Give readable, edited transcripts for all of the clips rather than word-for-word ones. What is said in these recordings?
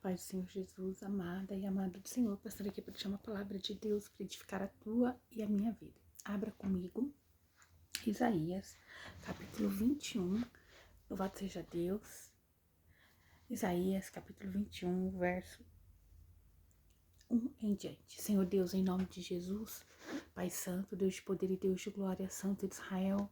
paz do Senhor Jesus, amada e amado do Senhor, pastor aqui para te chamar a palavra de Deus para edificar a tua e a minha vida. Abra comigo, Isaías, capítulo 21, louvado seja Deus. Isaías, capítulo 21, verso 1 em diante. Senhor Deus, em nome de Jesus, Pai Santo, Deus de poder e Deus de glória, Santo de Israel,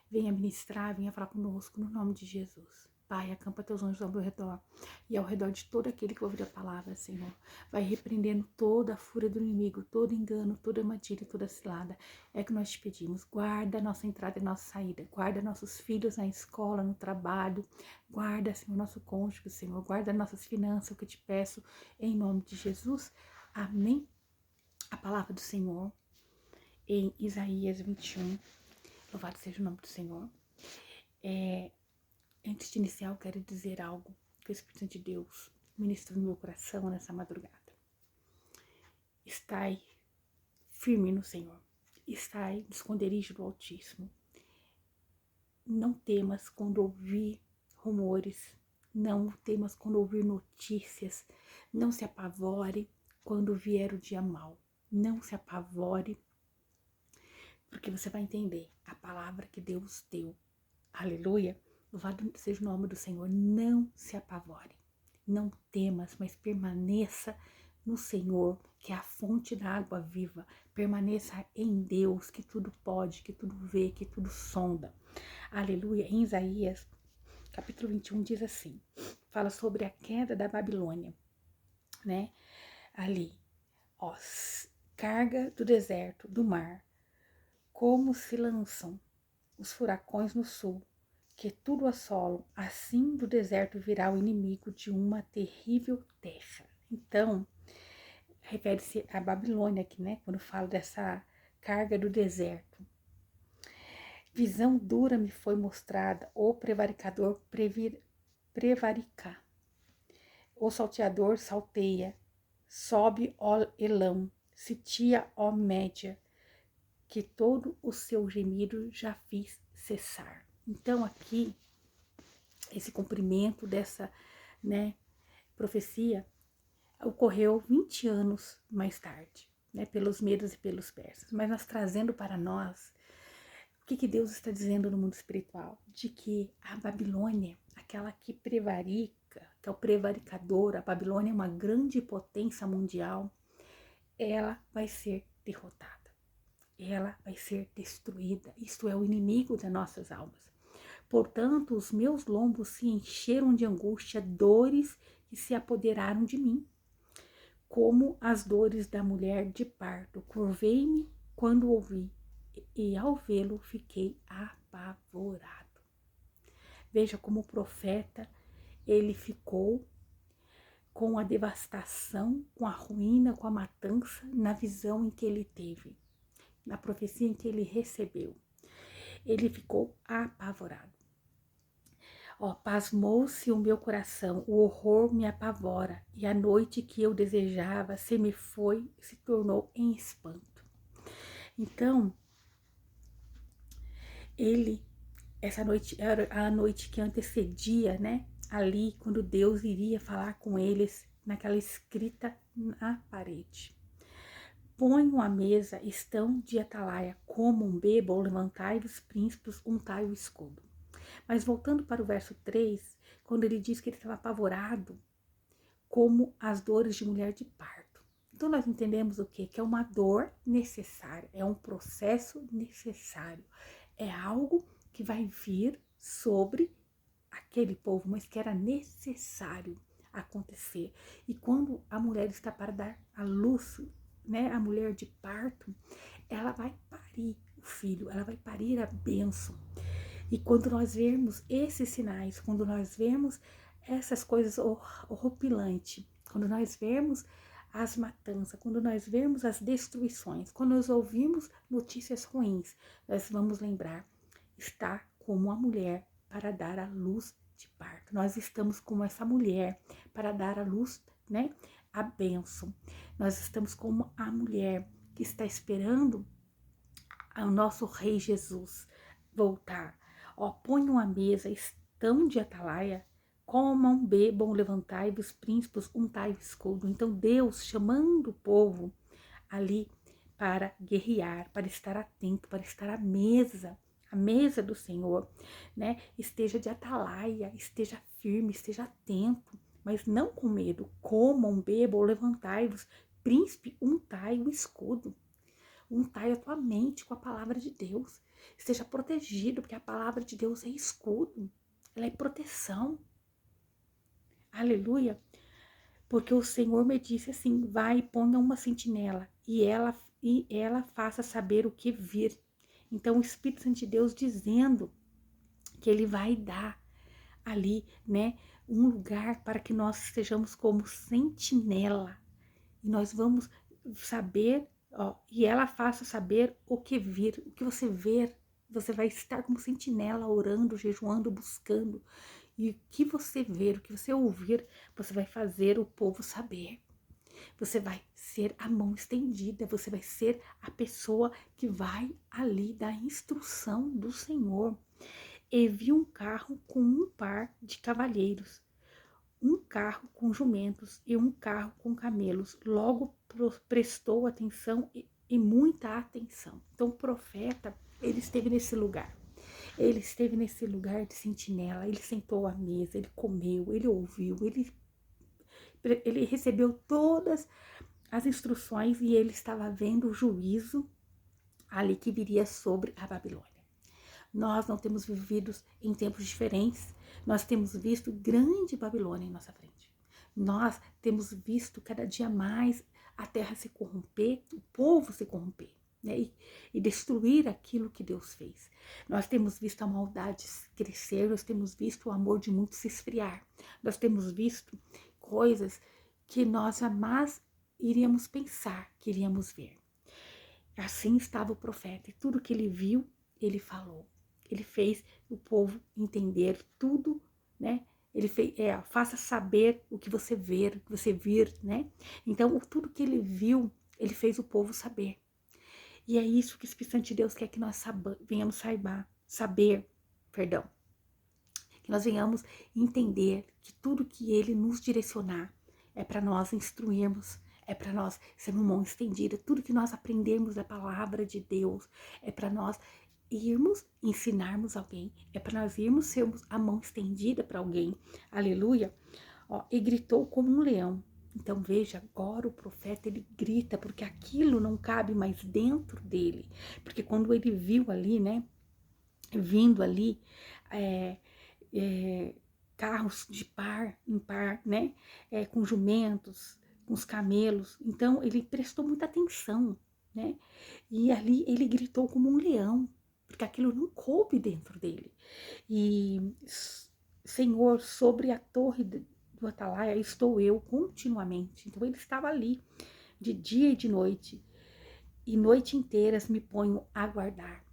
venha ministrar, venha falar conosco no nome de Jesus. Pai, acampa teus anjos ao meu redor e ao redor de todo aquele que ouvir a palavra, Senhor. Vai repreendendo toda a fúria do inimigo, todo engano, toda armadilha, toda cilada. É que nós te pedimos. Guarda a nossa entrada e nossa saída. Guarda nossos filhos na escola, no trabalho. Guarda, Senhor, nosso cônjuge, Senhor. Guarda nossas finanças, o que eu te peço, em nome de Jesus. Amém. A palavra do Senhor em Isaías 21. Louvado seja o nome do Senhor. Antes de iniciar, eu quero dizer algo que o Espírito Santo de Deus ministra no meu coração nessa madrugada. Estai firme no Senhor. Estai no esconderijo do Altíssimo. Não temas quando ouvir rumores. Não temas quando ouvir notícias. Não se apavore quando vier o dia mau. Não se apavore, porque você vai entender a palavra que Deus deu. Aleluia. Louvado seja o nome do Senhor. Não se apavore, não temas, mas permaneça no Senhor, que é a fonte da água viva. Permaneça em Deus, que tudo pode, que tudo vê, que tudo sonda. Aleluia. Em Isaías, capítulo 21, diz assim, fala sobre a queda da Babilônia, né? Ali, ó, carga do deserto, do mar, como se lançam os furacões no sul, que tudo assolam, assim do deserto virá o inimigo de uma terrível terra. Então, refere-se à Babilônia aqui, né? Quando falo dessa carga do deserto. Visão dura me foi mostrada, o prevaricador prevarica. O salteador salteia, sobe ó Elão, sitia ó Média, que todo o seu gemido já fiz cessar. Então aqui, esse cumprimento dessa, né, profecia ocorreu 20 anos mais tarde, né, pelos medos e pelos persas. Mas nós trazendo para nós, o que Deus está dizendo no mundo espiritual? De que a Babilônia, aquela que prevarica, que é o prevaricador, a Babilônia é uma grande potência mundial, ela vai ser derrotada. Ela vai ser destruída. Isto é o inimigo das nossas almas. Portanto, os meus lombos se encheram de angústia, dores que se apoderaram de mim, como as dores da mulher de parto. Curvei-me quando ouvi, e ao vê-lo fiquei apavorado. Veja como o profeta, ele ficou com a devastação, com a ruína, com a matança, na visão em que ele teve, na profecia em que ele recebeu. Ele ficou apavorado. Ó, pasmou-se o meu coração, o horror me apavora, e a noite que eu desejava se me foi, se tornou em espanto. Então, essa noite era a noite que antecedia, né? Ali, quando Deus iria falar com eles, naquela escrita na parede. Ponham à mesa, estão de atalaia, comam, bebam, levantai os príncipes, untai o escudo. Mas voltando para o verso 3, quando ele diz que ele estava apavorado, como as dores de mulher de parto. Então nós entendemos o quê? Que é uma dor necessária, é um processo necessário, é algo que vai vir sobre aquele povo, mas que era necessário acontecer. E quando a mulher está para dar a luz, né, a mulher de parto, ela vai parir o filho, ela vai parir a bênção. E quando nós vemos esses sinais, quando nós vemos essas coisas horripilantes, quando nós vemos as matanças, quando nós vemos as destruições, quando nós ouvimos notícias ruins, nós vamos lembrar, está como a mulher para dar a luz de parto. Nós estamos como essa mulher para dar a luz, né, a bênção. Nós estamos como a mulher que está esperando o nosso Rei Jesus voltar. Ó, ponham à mesa, estão de atalaia, comam, bebam, levantai-vos, príncipes, untai o escudo. Então Deus chamando o povo ali para guerrear, para estar atento, para estar à mesa do Senhor, né? Esteja de atalaia, esteja firme, esteja atento, mas não com medo. Comam, bebam, levantai-vos, príncipe, untai o escudo. Untai a tua mente com a palavra de Deus. Esteja protegido, porque a palavra de Deus é escudo, ela é proteção. Aleluia. Porque o Senhor me disse assim: vai e ponha uma sentinela, e ela faça saber o que vir. Então, o Espírito Santo de Deus dizendo que ele vai dar ali, né, um lugar para que nós estejamos como sentinela. E nós vamos saber, ó, e ela faça saber o que vir, o que você ver. Você vai estar como sentinela, orando, jejuando, buscando. E o que você ver, o que você ouvir, você vai fazer o povo saber. Você vai ser a mão estendida, você vai ser a pessoa que vai ali dar instrução do Senhor. E vi um carro com um par de cavalheiros, um carro com jumentos e um carro com camelos. Logo prestou atenção e muita atenção. Então o profeta, ele esteve nesse lugar. Ele esteve nesse lugar de sentinela, ele sentou à mesa, ele comeu, ele ouviu, ele recebeu todas as instruções e ele estava vendo o juízo ali que viria sobre a Babilônia. Nós não temos vivido em tempos diferentes, nós temos visto grande Babilônia em nossa frente. Nós temos visto cada dia mais a terra se corromper, o povo se corromper, né? E destruir aquilo que Deus fez. Nós temos visto a maldade crescer, nós temos visto o amor de muitos se esfriar. Nós temos visto coisas que nós jamais iríamos pensar, que iríamos ver. Assim estava o profeta, e tudo que ele viu, ele falou. Ele fez o povo entender tudo, né? Ele fez, faça saber o que você ver, o que você vir, né? Então, tudo que ele viu, ele fez o povo saber. E é isso que o Espírito Santo de Deus quer que nós venhamos saber, que nós venhamos entender que tudo que ele nos direcionar é para nós instruirmos, é para nós sermos mão estendida. Tudo que nós aprendermos da palavra de Deus é para nós irmos ensinarmos alguém, é para nós irmos sermos a mão estendida para alguém. Aleluia. Ó, e gritou como um leão. Então veja, agora o profeta ele grita, porque aquilo não cabe mais dentro dele. Porque quando ele viu ali, né, vindo ali, carros de par em par, né, com jumentos, com os camelos. Então ele prestou muita atenção, né, e ali ele gritou como um leão, porque aquilo não coube dentro dele. E Senhor, sobre a torre do Atalaia estou eu continuamente. Então ele estava ali de dia e de noite, e noite inteiras me ponho a guardar.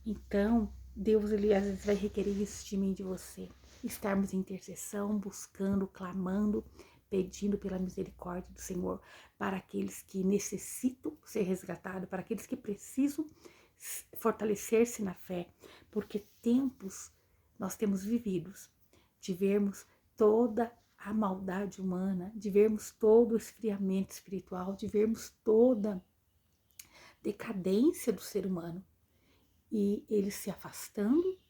Então Deus, ele às vezes vai requerer isso de mim e de você. Estarmos em intercessão, buscando, clamando, pedindo pela misericórdia do Senhor para aqueles que necessitam ser resgatados, para aqueles que precisam fortalecer-se na fé, porque tempos nós temos vividos de vermos toda a maldade humana, de vermos todo o esfriamento espiritual, de vermos toda a decadência do ser humano e ele se afastando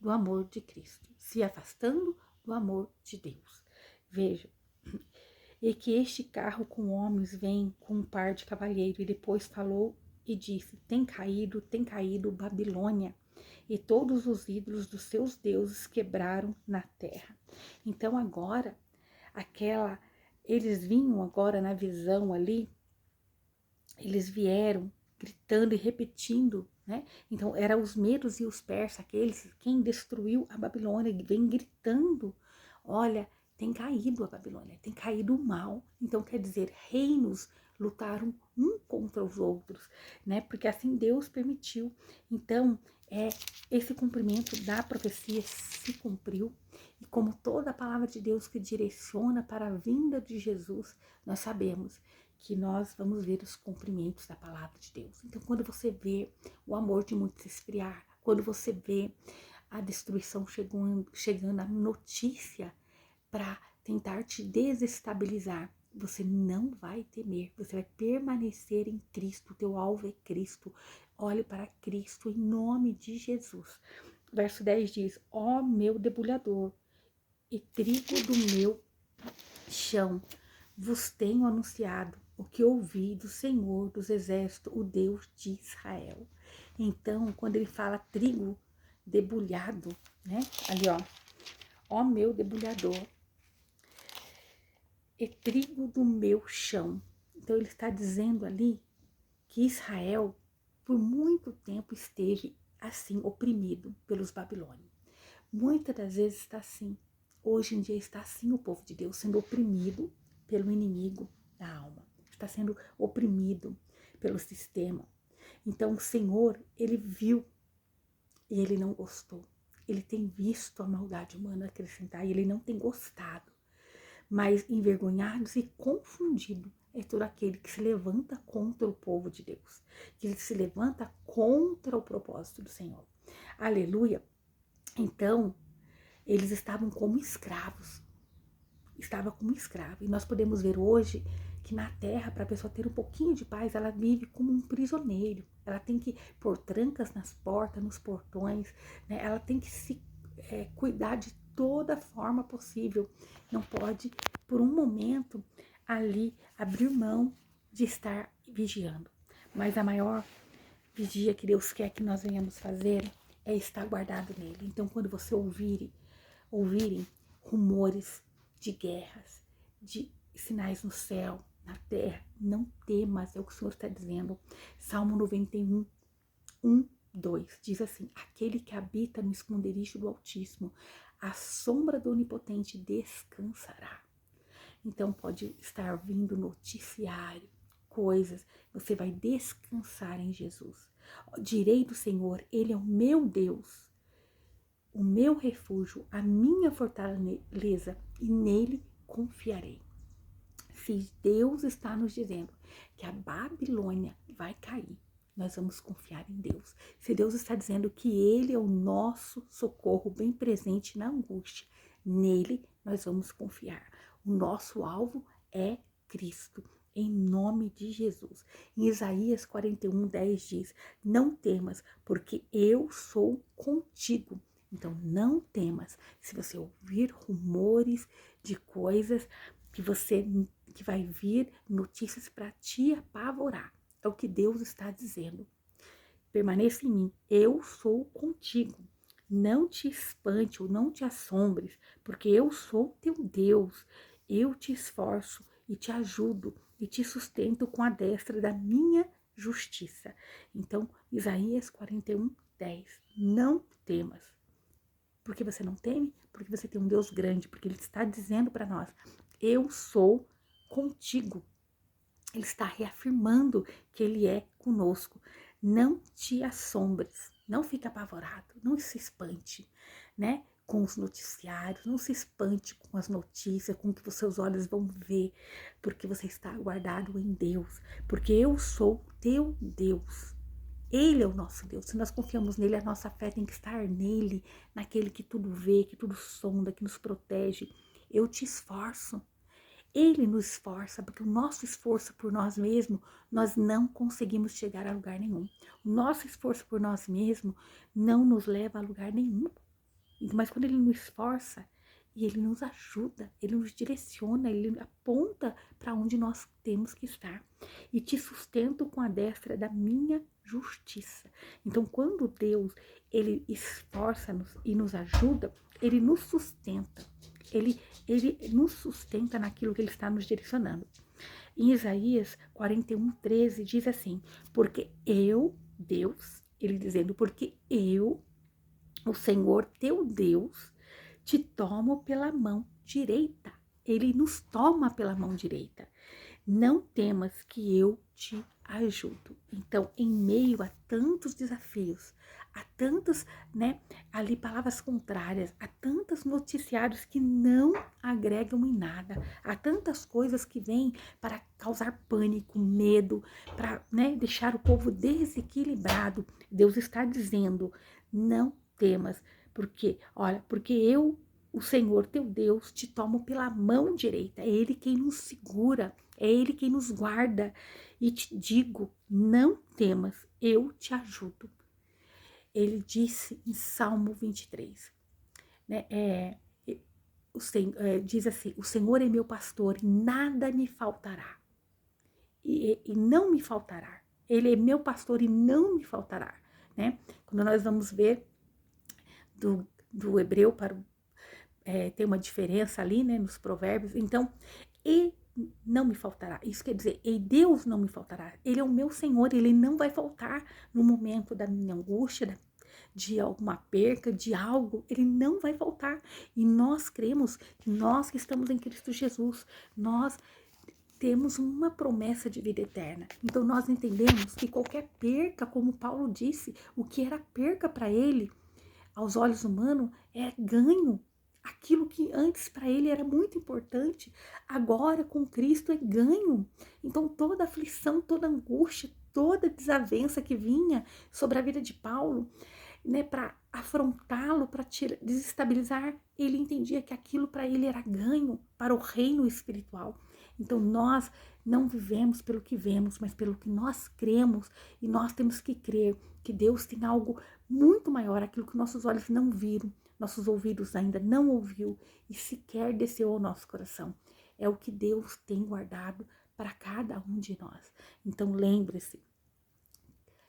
do amor de Cristo, se afastando do amor de Deus. Veja, e que este carro com homens vem com um par de cavalheiro, e depois falou e disse: tem caído Babilônia, e todos os ídolos dos seus deuses quebraram na terra. Então agora, eles vinham agora na visão ali, eles vieram gritando e repetindo, né? Então eram os medos e os persas, aqueles quem destruiu a Babilônia, vem gritando: olha, tem caído a Babilônia, tem caído o mal. Então quer dizer, reinos lutaram um contra os outros, né? Porque assim Deus permitiu. Então esse cumprimento da profecia se cumpriu, e como toda a palavra de Deus que direciona para a vinda de Jesus, nós sabemos que nós vamos ver os cumprimentos da palavra de Deus. Então, quando você vê o amor de muitos se esfriar, quando você vê a destruição chegando, a notícia para tentar te desestabilizar, você não vai temer, você vai permanecer em Cristo, teu alvo é Cristo. Olhe para Cristo em nome de Jesus. Verso 10 diz: ó meu debulhador e trigo do meu chão, vos tenho anunciado o que ouvi do Senhor dos Exércitos, o Deus de Israel. Então, quando ele fala trigo debulhado, né? Ali, ó meu debulhador e trigo do meu chão. Então, ele está dizendo ali que Israel, por muito tempo, esteve assim, oprimido pelos babilônios. Muitas das vezes está assim. Hoje em dia está assim o povo de Deus, sendo oprimido pelo inimigo da alma. Está sendo oprimido pelo sistema. Então o Senhor, ele viu e ele não gostou. Ele tem visto a maldade humana acrescentar e ele não tem gostado. Mas envergonhados e confundido é todo aquele que se levanta contra o povo de Deus, que ele se levanta contra o propósito do Senhor. Aleluia! Então, eles estavam como escravos. Estava como escravo. E nós podemos ver hoje que na terra, para a pessoa ter um pouquinho de paz, ela vive como um prisioneiro. Ela tem que pôr trancas nas portas, nos portões, né? Ela tem que se cuidar de toda forma possível. Não pode, por um momento, ali abrir mão de estar vigiando. Mas a maior vigia que Deus quer que nós venhamos fazer é estar guardado nele. Então, quando você ouvirem rumores de guerras, de sinais no céu, na terra, não temas, é o que o Senhor está dizendo. Salmo 91, 1, 2, diz assim: aquele que habita no esconderijo do Altíssimo, a sombra do Onipotente descansará. Então pode estar vindo noticiário, coisas, você vai descansar em Jesus. Direi do Senhor, ele é o meu Deus, o meu refúgio, a minha fortaleza, e nele confiarei. Se Deus está nos dizendo que a Babilônia vai cair, nós vamos confiar em Deus. Se Deus está dizendo que ele é o nosso socorro bem presente na angústia, nele nós vamos confiar. O nosso alvo é Cristo, em nome de Jesus. Em Isaías 41, 10 diz: não temas, porque eu sou contigo. Então não temas. Se você ouvir rumores de coisas que vai vir, notícias para te apavorar, é o que Deus está dizendo. Permaneça em mim, eu sou contigo. Não te espante ou não te assombres, porque eu sou teu Deus. Eu te esforço e te ajudo e te sustento com a destra da minha justiça. Então, Isaías 41, 10. Não temas. Por que você não teme? Porque você tem um Deus grande, porque Ele está dizendo para nós: eu sou contigo. Ele está reafirmando que Ele é conosco. Não te assombres, não fique apavorado, não se espante, né? Com os noticiários, não se espante com as notícias, com o que os seus olhos vão ver, porque você está guardado em Deus, porque eu sou teu Deus. Ele é o nosso Deus. Se nós confiamos nele, a nossa fé tem que estar nele, naquele que tudo vê, que tudo sonda, que nos protege. Eu te esforço. Ele nos esforça, porque o nosso esforço por nós mesmos, nós não conseguimos chegar a lugar nenhum. O nosso esforço por nós mesmos não nos leva a lugar nenhum. Mas quando ele nos esforça, e ele nos ajuda, ele nos direciona, ele aponta para onde nós temos que estar. E te sustento com a destra da minha justiça. Então, quando Deus, ele esforça-nos e nos ajuda, ele nos sustenta. Ele nos sustenta naquilo que ele está nos direcionando. Em Isaías 41, 13, diz assim: porque eu, Deus, ele dizendo, porque eu, o Senhor teu Deus, te tomo pela mão direita. Ele nos toma pela mão direita. Não temas que eu te ajudo. Então, em meio a tantos desafios, a tantas, ali palavras contrárias, a tantos noticiários que não agregam em nada, a tantas coisas que vêm para causar pânico, medo, para, deixar o povo desequilibrado, Deus está dizendo: não temas, porque eu o Senhor teu Deus te toma pela mão direita, é Ele quem nos segura, é Ele quem nos guarda. E te digo, não temas, eu te ajudo. Ele disse em Salmo 23, né? Diz assim, o Senhor é meu pastor e nada me faltará. E não me faltará. Ele é meu pastor e não me faltará, né? Quando nós vamos ver do hebreu para o tem uma diferença ali, né, nos provérbios. Então, e não me faltará. Isso quer dizer, e Deus não me faltará. Ele é o meu Senhor, Ele não vai faltar no momento da minha angústia, de alguma perca, de algo, Ele não vai faltar. E nós cremos que nós que estamos em Cristo Jesus, nós temos uma promessa de vida eterna. Então nós entendemos que qualquer perca, como Paulo disse, o que era perca para ele, aos olhos humanos, é ganho. Aquilo que antes para ele era muito importante, agora com Cristo é ganho. Então toda aflição, toda angústia, toda desavença que vinha sobre a vida de Paulo, né, para afrontá-lo, para desestabilizar, ele entendia que aquilo para ele era ganho para o reino espiritual. Então nós não vivemos pelo que vemos, mas pelo que nós cremos, e nós temos que crer que Deus tem algo muito maior, aquilo que nossos olhos não viram, nossos ouvidos ainda não ouviu e sequer desceu ao nosso coração. É o que Deus tem guardado para cada um de nós. Então lembre-se,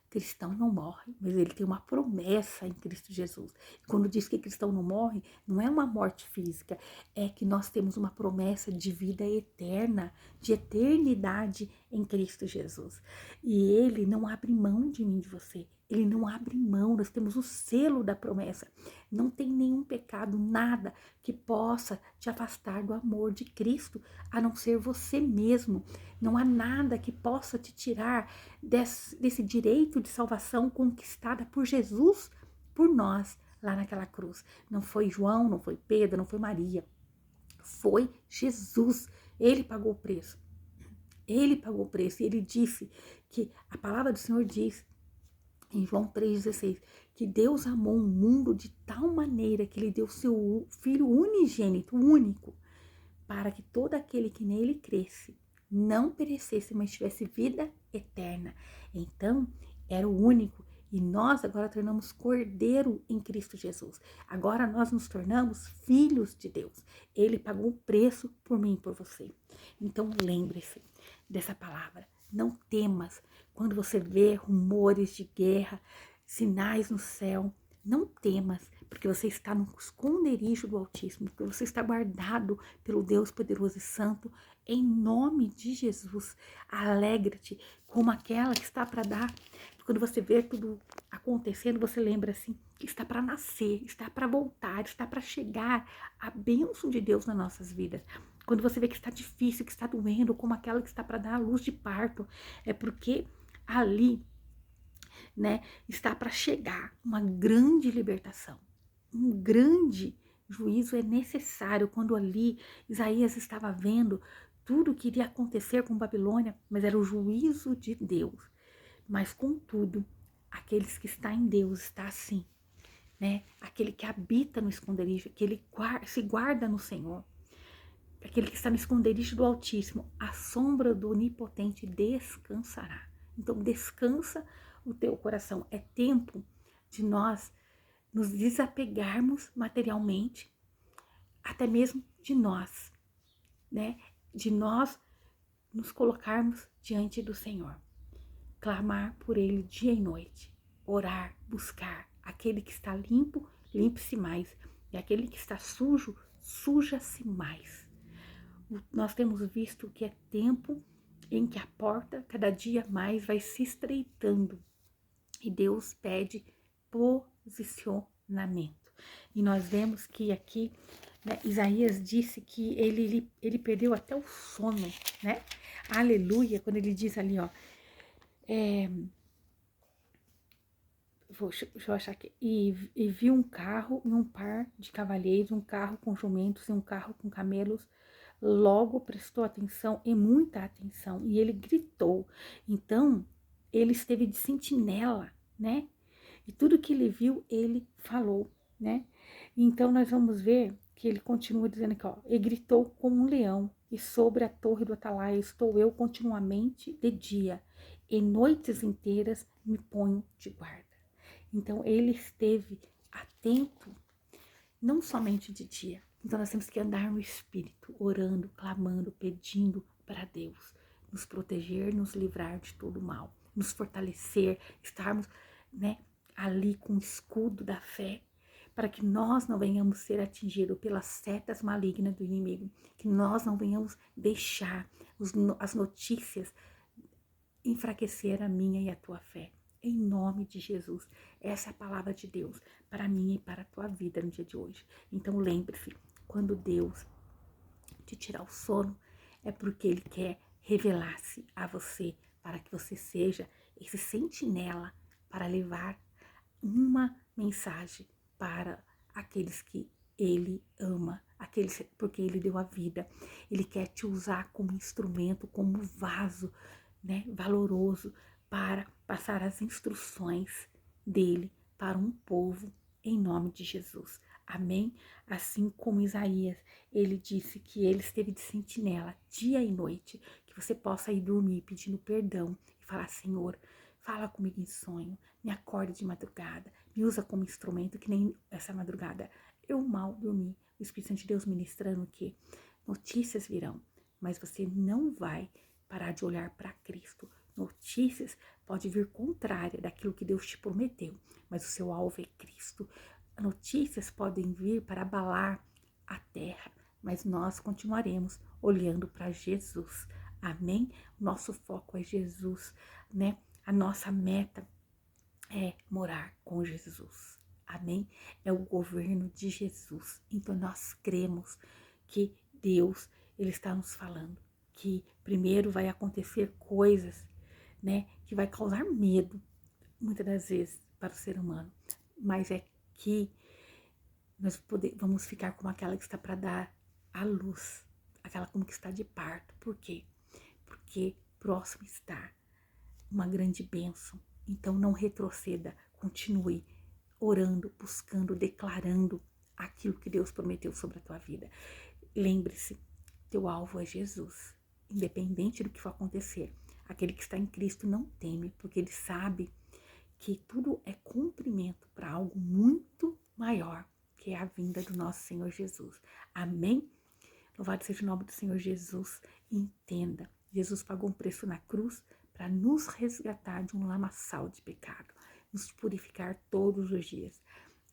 cristão não morre, mas ele tem uma promessa em Cristo Jesus. Quando diz que cristão não morre, não é uma morte física, é que nós temos uma promessa de vida eterna, de eternidade em Cristo Jesus. E ele não abre mão de mim, de você. Ele não abre mão, nós temos o selo da promessa. Não tem nenhum pecado, nada que possa te afastar do amor de Cristo, a não ser você mesmo. Não há nada que possa te tirar desse direito de salvação conquistada por Jesus, por nós, lá naquela cruz. Não foi João, não foi Pedro, não foi Maria. Foi Jesus. Ele pagou o preço. Ele pagou o preço. E ele disse que a palavra do Senhor diz em João 3,16, que Deus amou o mundo de tal maneira que ele deu seu Filho unigênito, único, para que todo aquele que nele cresce não perecesse, mas tivesse vida eterna. Então, era o único. E nós agora tornamos cordeiro em Cristo Jesus. Agora nós nos tornamos filhos de Deus. Ele pagou o preço por mim e por você. Então, lembre-se dessa palavra. Não temas quando você vê rumores de guerra, sinais no céu. Não temas, porque você está no esconderijo do Altíssimo, porque você está guardado pelo Deus poderoso e santo, em nome de Jesus. Alegre-te como aquela que está para dar. Quando você vê tudo acontecendo, você lembra assim, que está para nascer, está para voltar, está para chegar a bênção de Deus nas nossas vidas. Quando você vê que está difícil, que está doendo, como aquela que está para dar a luz de parto, é porque ali, né, está para chegar uma grande libertação, um grande juízo é necessário. Quando ali Isaías estava vendo tudo que iria acontecer com Babilônia, mas era o juízo de Deus. Mas contudo, aqueles que estão em Deus está assim, né? Aquele que habita no esconderijo, aquele que se guarda no Senhor, aquele que está no esconderijo do Altíssimo, a sombra do Onipotente descansará. Então descansa o teu coração. É tempo de nós nos desapegarmos materialmente, até mesmo de nós, né? De nós nos colocarmos diante do Senhor, clamar por Ele dia e noite, orar, buscar. Aquele que está limpo, limpe-se mais, e aquele que está sujo, suja-se mais. Nós temos visto que é tempo em que a porta cada dia mais vai se estreitando, e Deus pede posicionamento. E nós vemos que aqui, né, Isaías disse que ele perdeu até o sono, né? Aleluia, quando ele diz ali, ó, deixa eu achar aqui, e viu um carro e um par de cavaleiros, um carro com jumentos e um carro com camelos. Logo prestou atenção, e muita atenção, e ele gritou. Então, ele esteve de sentinela, né? E tudo que ele viu, ele falou, né? Então, nós vamos ver que ele continua dizendo aqui, ó, e gritou como um leão, e sobre a torre do atalaia estou eu continuamente de dia, e noites inteiras me ponho de guarda. Então, ele esteve atento, não somente de dia. Então, nós temos que andar no Espírito, orando, clamando, pedindo para Deus nos proteger, nos livrar de todo mal, nos fortalecer, estarmos, né, ali com o escudo da fé, para que nós não venhamos ser atingidos pelas setas malignas do inimigo, que nós não venhamos deixar as notícias enfraquecer a minha e a tua fé. Em nome de Jesus. Essa é a palavra de Deus para mim e para a tua vida no dia de hoje. Então lembre-se, quando Deus te tirar o sono, é porque Ele quer revelar-se a você, para que você seja esse sentinela para levar uma mensagem para aqueles que Ele ama, porque Ele deu a vida. Ele quer te usar como instrumento, como vaso, né, valoroso, para passar as instruções dele para um povo, em nome de Jesus. Amém? Assim como Isaías, ele disse que ele esteve de sentinela dia e noite, que você possa ir dormir pedindo perdão e falar: Senhor, fala comigo em sonho, me acorda de madrugada, me usa como instrumento, que nem essa madrugada eu mal dormi. O Espírito Santo de Deus ministrando que notícias virão, mas você não vai parar de olhar para Cristo. Notícias pode vir contrária daquilo que Deus te prometeu, mas o seu alvo é Cristo. Notícias podem vir para abalar a terra, mas nós continuaremos olhando para Jesus. Amém? Nosso foco é Jesus, né? A nossa meta é morar com Jesus. Amém? É o governo de Jesus. Então nós cremos que Deus, Ele está nos falando que primeiro vai acontecer coisas, né, que vai causar medo, muitas das vezes, para o ser humano. Mas é que nós vamos ficar como aquela que está para dar a luz, aquela como que está de parto. Por quê? Porque próximo está uma grande bênção. Então não retroceda, continue orando, buscando, declarando aquilo que Deus prometeu sobre a tua vida. Lembre-se, teu alvo é Jesus, independente do que for acontecer. Aquele que está em Cristo não teme, porque ele sabe que tudo é cumprimento para algo muito maior, que é a vinda do nosso Senhor Jesus. Amém? Louvado seja o nome do Senhor Jesus. Entenda, Jesus pagou um preço na cruz para nos resgatar de um lamaçal de pecado, nos purificar todos os dias.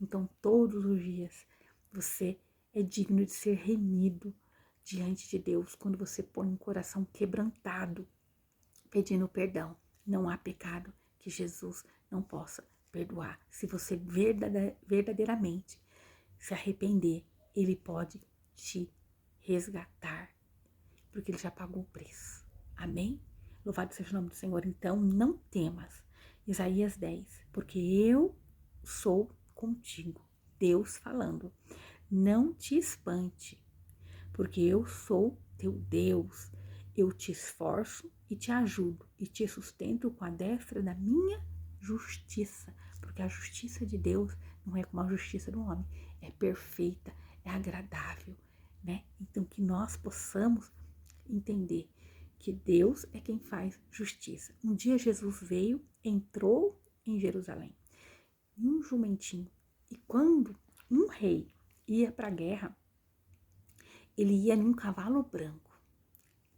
Então, todos os dias, você é digno de ser remido diante de Deus quando você põe um coração quebrantado, pedindo perdão. Não há pecado que Jesus não possa perdoar. Se você verdadeiramente se arrepender, Ele pode te resgatar, porque Ele já pagou o preço. Amém? Louvado seja o nome do Senhor. Então, não temas. Isaías 10, porque eu sou contigo. Deus falando. Não te espante, porque eu sou teu Deus. Eu te esforço e te ajudo e te sustento com a destra da minha justiça, porque a justiça de Deus não é como a justiça do homem, é perfeita, é agradável, né? Então que nós possamos entender que Deus é quem faz justiça. Um dia Jesus veio, entrou em Jerusalém, em um jumentinho, e quando um rei ia para a guerra, ele ia num cavalo branco,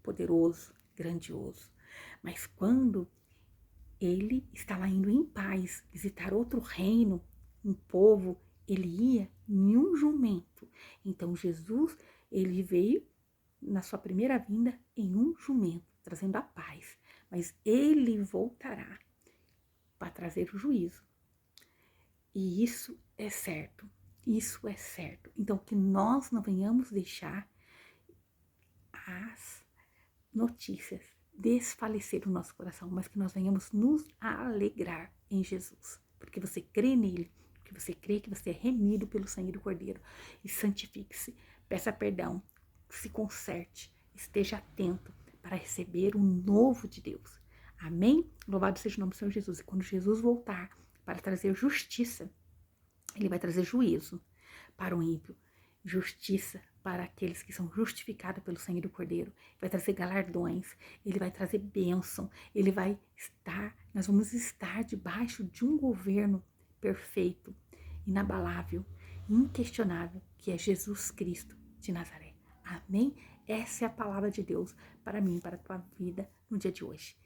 poderoso, grandioso. Mas quando ele estava indo em paz visitar outro reino, um povo, ele ia em um jumento. Então Jesus, ele veio na sua primeira vinda em um jumento, trazendo a paz. Mas ele voltará para trazer o juízo. E isso é certo. Isso é certo. Então que nós não venhamos deixar as notícias desfalecer o nosso coração, mas que nós venhamos nos alegrar em Jesus, porque você crê nele, porque você crê que você é remido pelo sangue do Cordeiro. E santifique-se, peça perdão, se conserte, esteja atento para receber o novo de Deus. Amém? Louvado seja o nome do Senhor Jesus. E quando Jesus voltar para trazer justiça, ele vai trazer juízo para o ímpio. justiça para aqueles que são justificados pelo sangue do Cordeiro, vai trazer galardões, ele vai trazer bênção, nós vamos estar debaixo de um governo perfeito, inabalável, inquestionável, que é Jesus Cristo de Nazaré. Amém? Essa é a palavra de Deus para mim, para a tua vida no dia de hoje.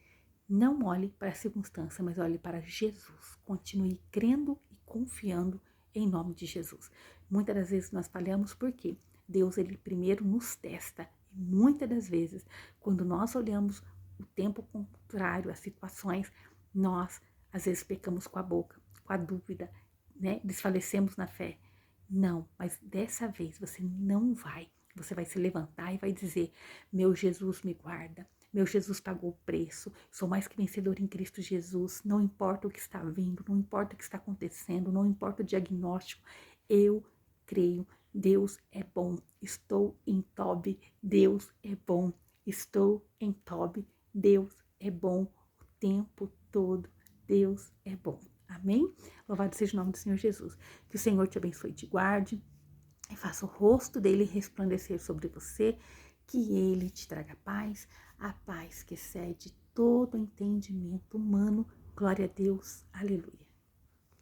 Não olhe para a circunstância, mas olhe para Jesus. Continue crendo e confiando em nome de Jesus. Muitas das vezes nós falhamos porque Deus, ele primeiro nos testa. E muitas das vezes, quando nós olhamos o tempo contrário, as situações, nós às vezes pecamos com a boca, com a dúvida, né? Desfalecemos na fé. Não, mas dessa vez você não vai. Você vai se levantar e vai dizer: meu Jesus me guarda, meu Jesus pagou o preço, sou mais que vencedor em Cristo Jesus, não importa o que está vindo, não importa o que está acontecendo, não importa o diagnóstico, eu creio, Deus é bom, estou em Tobi, Deus é bom, estou em Tobi, Deus é bom, o tempo todo, Deus é bom. Amém? Louvado seja o nome do Senhor Jesus. Que o Senhor te abençoe e te guarde, e faça o rosto dele resplandecer sobre você, que ele te traga paz, a paz que excede todo entendimento humano. Glória a Deus. Aleluia.